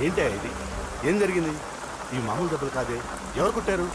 ఏంటి ఇది? ఏం జరిగింది? ఈ మామూలు దెబ్బలు కాదే, ఎవరు కొట్టారు?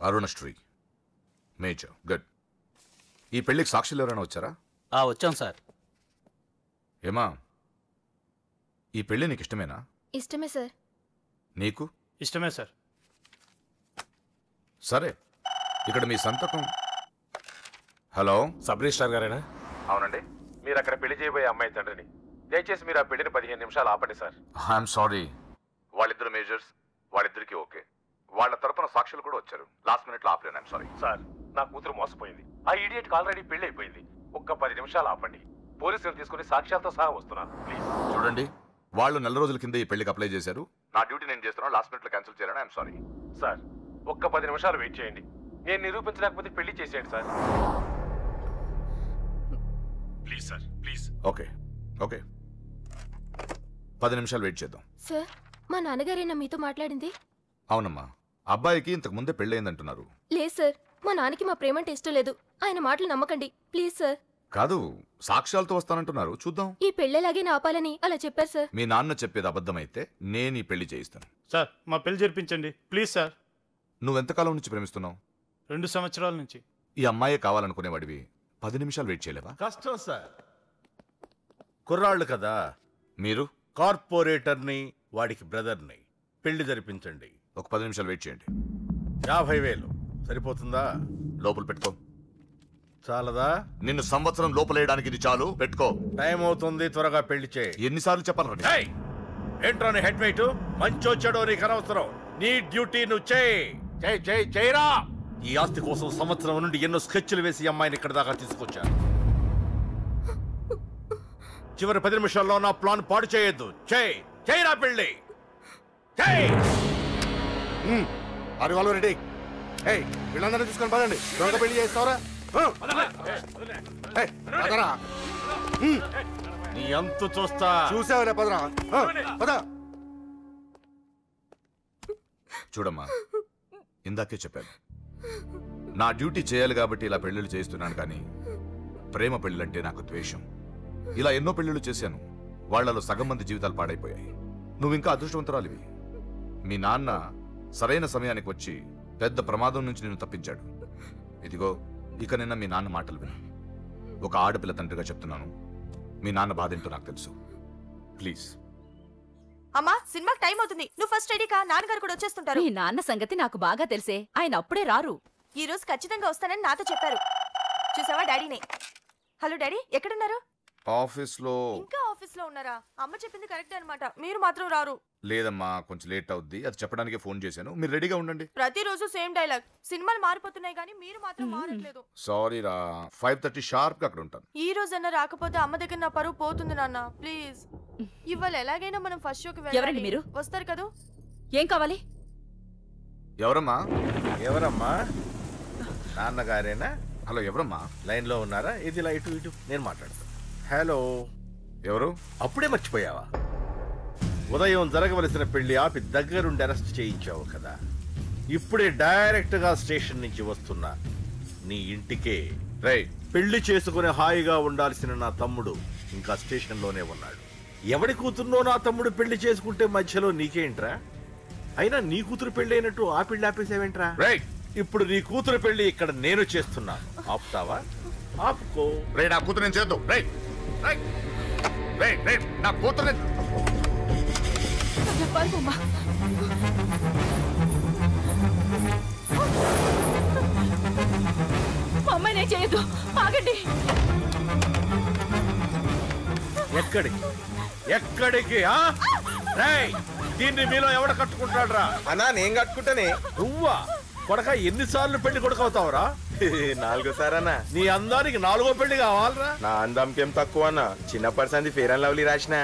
Arunasri major good. ఈ పెళ్లికి సాక్షులు ఎవరైనా వచ్చారా? వచ్చాం సార్. ఏమా, ఈ పెళ్లి నీకు ఇష్టమేనా? ఇష్టమే సార్. నీకు? ఇష్టమే సార్. సరే, ఇక్కడ మీ సంతకం. హలో, సబ్ రిజిస్ట్రార్ గారేనా? అవునండి. మీరు అక్కడ పెళ్లి చేయబోయే అమ్మాయి తండ్రిని. దయచేసి మీరు ఆ పెళ్లిని 15 నిమిషాలు ఆపండి సార్. I'm sorry. వాళ్ళిద్దరు మేజర్స్, వాళ్ళిద్దరికి ఓకే. వాళ్ళ తరపున సాక్షులు కూడా వచ్చారు. లాస్ట్ మినిట్ లో ఆపలేను. I'm sorry sir. నా కూతురు మోసపోయింది. ఆ ఇడియట్కి ఆల్రెడీ పెళ్లి అయిపోయింది. ఒక్క 10 నిమిషాలు ఆపండి. పోలీసులు తీసుకుని సాక్ష్యాలతో సహా వస్తున్నాను ప్లీజ్. చూడండి, వాళ్ళు నెల రోజుల కింద ఈ పెళ్లికి అప్లై చేశారు. నా డ్యూటీ నేను చేస్తున్నాను. లాస్ట్ మినిట్ లో క్యాన్సిల్ చేయాలని ఐఎమ్ సారీ. సార్, ఒక్క 10 నిమిషాలు వెయిట్ చేయండి. నేను నిరూపించలేకపోతే పెళ్లి చేసేయండి sir. Please sir, please. Okay okay, 10 నిమిషాలు వెయిట్ చేద్దాం. సార్, మా నాన్నగారేనా మీతో మాట్లాడింది? అవునమ్మా, అబ్బాయికి ఇంతకు ముందే పెళ్ళయిందంటున్నారు. లేదు సార్, మా నాన్నకి మా ప్రేమ అంటే ఇష్టం లేదు. ఆయన మాటలు నమ్మకండి ప్లీజ్ సార్. కాదు, సాక్ష్యాలతో వస్తానంటున్నారు. చూద్దాం. ఈ పెళ్ళేలాగే ఆపాలని అలా చెప్పారు సార్. మీ నాన్న చెప్పేది అబద్ధమైతే నేను ఈ పెళ్లి చేయిస్తాను. సార్, మా పెళ్లి జరిపించండి ప్లీజ్ సార్. నువ్వెంతకాలం నుంచి ప్రేమిస్తున్నావు? 2 సంవత్సరాల నుంచి. ఈ అమ్మాయి కావాలనుకునేవాడివి 10 నిమిషాలు వెయిట్ చేయలేవా? కష్టం సార్. కుర్రాళ్ళు కదా. మీరు? కార్పొరేటర్ని, వాడికి బ్రదర్ని. పెళ్లి జరిపించండి. ఒక 10 నిమిషాలు వెయిట్ చేయండి. 50,000 సరిపోతుందా? లోపల పెట్టుకో. చాలదా? నిన్ను సంవత్సరం లోపలేయడానికి ఇది చాలు. పెట్టుకో. టైం అవుతుంది, త్వరగా పెళ్లి చేయి. ఎన్నిసార్లు చెప్పాలి? ఏంట్రా నీ హెడ్ వెయిట్? మంచో చెడో నీకు అనవసరం. నీ డ్యూటీ నువ్వు చేయరా. ఈ ఆస్తి కోసం సంవత్సరం నుండి ఎన్నో స్కెచ్లు వేసి అమ్మాయిని ఇక్కడ దాకా తీసుకొచ్చాను. చివరి 10 నిమిషాల్లో నా ప్లాన్ పాడు చేయొద్దు. చేయరా పెళ్ళి. వీళ్ళందరూ తీసుకొని పదండి. దొంగ పెళ్లి చేస్తావరా? నీ అంతు చూస్తా. చూసావరా? పదరా. పద. చూడమ్మా, ఇందాకే చెప్పాను, నా డ్యూటీ చేయాలి కాబట్టి ఇలా పెళ్లిళ్ళు చేస్తున్నాను. కానీ ప్రేమ పెళ్ళంటే నాకు ద్వేషం. ఇలా ఎన్నో పెళ్లిళ్ళు చేశాను. వాళ్లలో సగం మంది జీవితాలు పాడైపోయాయి. నువ్వు ఇంకా అదృష్టవంతురాలివి. మీ నాన్న సరైన సమయానికి వచ్చి పెద్ద ప్రమాదం నుంచి నిన్ను తప్పించాడు. ఇదిగో, ఇక నిన్న మీ నాన్న మాటలు విను. ఒక ఆడపిల్ల తండ్రిగా చెప్తున్నాను. మీ నాన్న బాధ ఏంటో నాకు తెలుసు. ప్లీజ్. అమ్మా, సినిమాకి టైం అవుతుంది. నువ్వు ఫస్ట్ రెడీ కా. నాన్నగారు కూడా వచ్చేస్తుంటారు. మీ నాన్న సంగతి నాకు బాగా తెలిసే. ఆయన అప్పుడే రారు. ఈ రోజు ఖచ్చితంగా వస్తానని నాతో చెప్పారు. చూసావా డాడీని? హలో డాడీ, ఎక్కడున్నారు? ఆఫీస్లో. ఇంకా ఆఫీస్లో ఉన్నారా? అమ్మ చెప్పింది కరెక్ట్ అనమాట. మీరు మాత్రం రారు. లేదమ్మా, కొంచెం లేట్ అవుద్ది. అది చెప్పడానికి ఫోన్ చేశాను. మీరు రెడీగా ఉండండి. ప్రతిరోజు సేమ్ డైలాగ్. సినిమాలు మారిపోతున్నాయి కానీ మీరు మాత్రం మారట్లేదు. సారీ రా. 5:30 షార్ప్ గా అక్కడ ఉంటాను. ఈ రోజన్నా రాకపోతే అమ్మ దగ్గర నా పరువు పోతుంది నాన్న. ప్లీజ్. ఇవాళ ఎలాగైనా మనం ఫస్ట్ షోకి వెళ్ళాలి. ఎవరండి మీరు? వస్తారు కదా? ఏం కావాలి? ఎవరమ్మా? ఎవరమ్మా? నాన్నగారేనా? హలో, ఎవరమ్మా? లైన్ లో ఉన్నారా? ఇది ఇలా ఇటు ఇటు నేను మాట్లాడతాను. హలో. ఎవరు? అప్పుడే మర్చిపోయావా? ఉదయం జరగవలసిన పెళ్లి ఆపి దగ్గరుండి అరెస్ట్ చేయించావు కదా. ఇప్పుడే డైరెక్ట్ గా స్టేషన్ నుంచి వస్తున్నా నీ ఇంటికే. పెళ్లి చేసుకుని హాయిగా ఉండాల్సిన నా తమ్ముడు ఇంకా స్టేషన్ లోనే ఉన్నాడు. ఎవడి కూతుర్నో నా తమ్ముడు పెళ్లి చేసుకుంటే మధ్యలో నీకేంట్రా? అయినా నీ కూతురు పెళ్లి అయినట్టు ఆ పెళ్లి ఆపేసావేంట్రా? రైట్. ఇప్పుడు నీ కూతురు పెళ్లి ఇక్కడ నేను చేస్తున్నాను, ఆపుతావా? ఆపుకో. రైట్, నా కూతురు నేను చేద్దాం. రైట్ రైట్ రైట్ రైట్ నా కూతురు అమ్మాయి నేను చేయొద్దు, ఆగండి. ఎక్కడికి ఎక్కడికి? రేయ్, దీన్ని మీలో ఎవడ కట్టుకుంటాడు రా? అన్నా నేను కట్టుకుంటానే. నువ్వా కొడక? ఎన్నిసార్లు పెళ్లి కొడుకవుతావురా? 4 సారన్నా. నీ అందానికి 4వ పెళ్లి కావాలరా? నా అందంకేం తక్కువ అన్న, చిన్న పర్సన్ ఫేర్ అండ్ లవ్లీ రాసిన.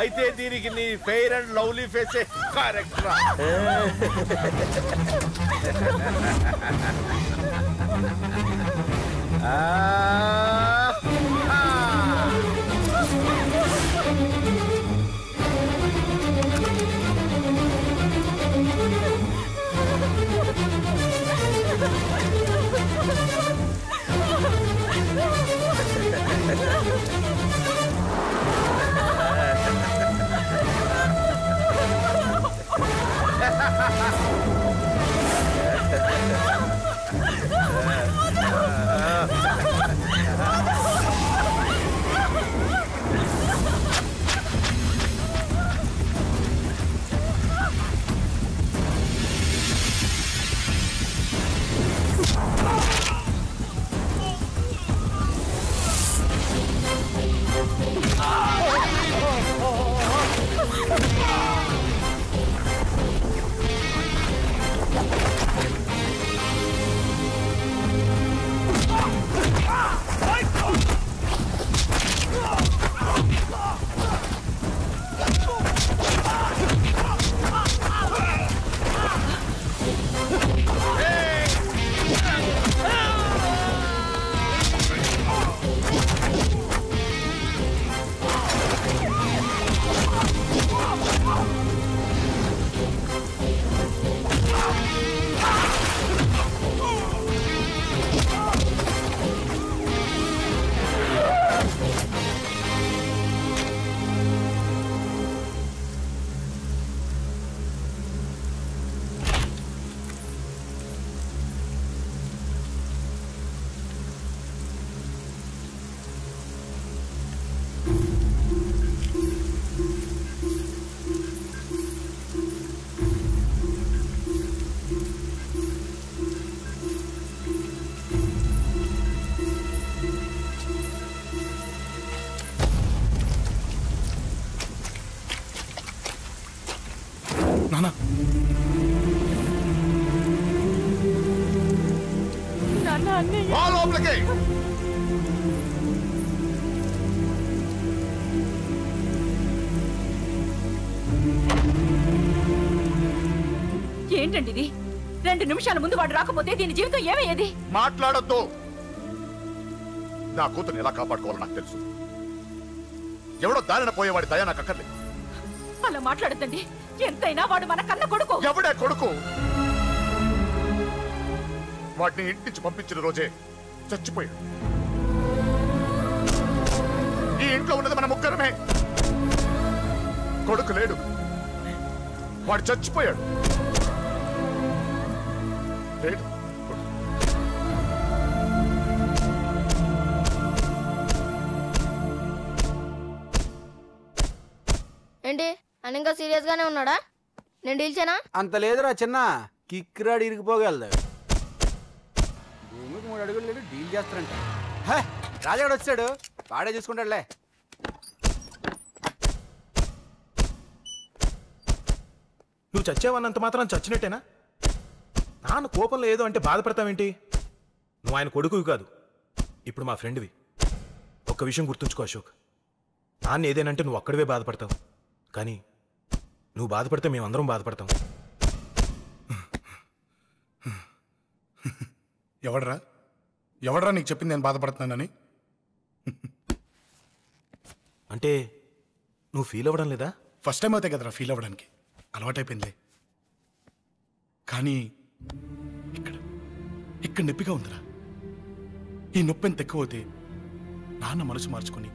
అయితే దీనికి నీ ఫెయిర్ అండ్ లవ్లీ ఫేసే కరెక్ట్ రా. ఏంటండి ఇది? 2 నిమిషాల ముందు వాడు రాకపోతే దీని జీవితం ఏమయ్యేది? మాట్లాడొద్దు. నా కూతుర్ని ఎలా కాపాడుకోవాలో నాకు తెలుసు. ఎవడో దారిన పోయేవాడి దయ నాకు అక్కర్లేదు. అలా మాట్లాడద్దండి. ఎంతైనా వాడు మన కన్న కొడుకు. ఎవడే కొడుకు? వాటిని ఇంటించి పంపించిన రోజే చచ్చిపోయాడు. ఈ ఇంట్లో ఉన్నది మన ముగ్గురమే. కొడుకు లేడు, వాడు చచ్చిపోయాడు. లేడు. ఏంటి అని ఇంకా సీరియస్ గానే ఉన్నాడా? నేను డీల్ చేయనా? అంత లేదురా చిన్న, కిక్రాడు ఇరిగిపోగలదు. భూమికి 3 అడుగులు లేడు, డీల్ చేస్తారంట. రాజాడు వచ్చాడు, వాడే చూసుకుంటాడులే. నువ్వు చచ్చావన్నంత మాత్రం చచ్చినట్టేనా? నాన్న కోపంలో ఏదో అంటే బాధపడతావేంటి? నువ్వు ఆయన కొడుకువి కాదు, ఇప్పుడు మా ఫ్రెండ్వి. ఒక్క విషయం గుర్తుంచుకో అశోక్, నాన్న ఏదేనంటే నువ్వు అక్కడివే బాధపడతావు, కానీ నువ్వు బాధపడితే మేమందరం బాధపడతాం. ఎవడరా నీకు చెప్పింది నేను బాధపడుతున్నానని? అంటే నువ్వు ఫీల్ అవ్వడం లేదా? ఫస్ట్ టైం అవుతాయి కదరా ఫీల్ అవ్వడానికి, అలవాటైపోయిందిలే. కానీ ఇక్కడ నొప్పిగా ఉందిరా. ఈ నొప్పి ఎంత ఎక్కువ అవుతే నాన్న మనసు మార్చుకొని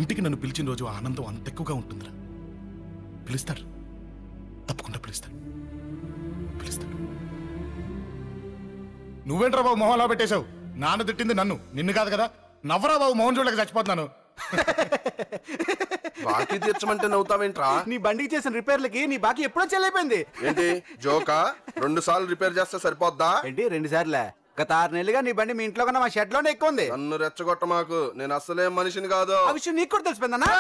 ఇంటికి నన్ను పిలిచిన రోజు ఆనందం అంత ఎక్కువగా ఉంటుందిరా. పిలుస్తారు, తప్పకుండా పిలుస్తాను. నువ్వేంట్రా బాబు మొహం అలా పెట్టేశావు? నాన్న తిట్టింది నన్ను, నిన్ను కాదు కదా. నవ్వరా బాబు, మొహం చూడలేక చచ్చిపోతున్నాను. బాకీ తీర్చమంటే నవ్వుతావేంట్రా? నీ బండికి చేసిన రిపేర్లకి నీ బాకీ ఎప్పుడో చెల్లైపోయింది. ఏంటి జోకా? 2 సార్లు రిపేర్ చేస్తే సరిపోద్దా ఏంటి 2 సార్లే? గత 6 నెలలుగా నీ బండి మీ ఇంట్లో కన్నా మా షెడ్ లోనే ఎక్కువ ఉంది. నన్ను రెచ్చగొట్ట మాకు, నేను అసలే మనిషిని కాదు. ఆ విషయం నీకు కూడా తెలిసిపోయిందన్నా.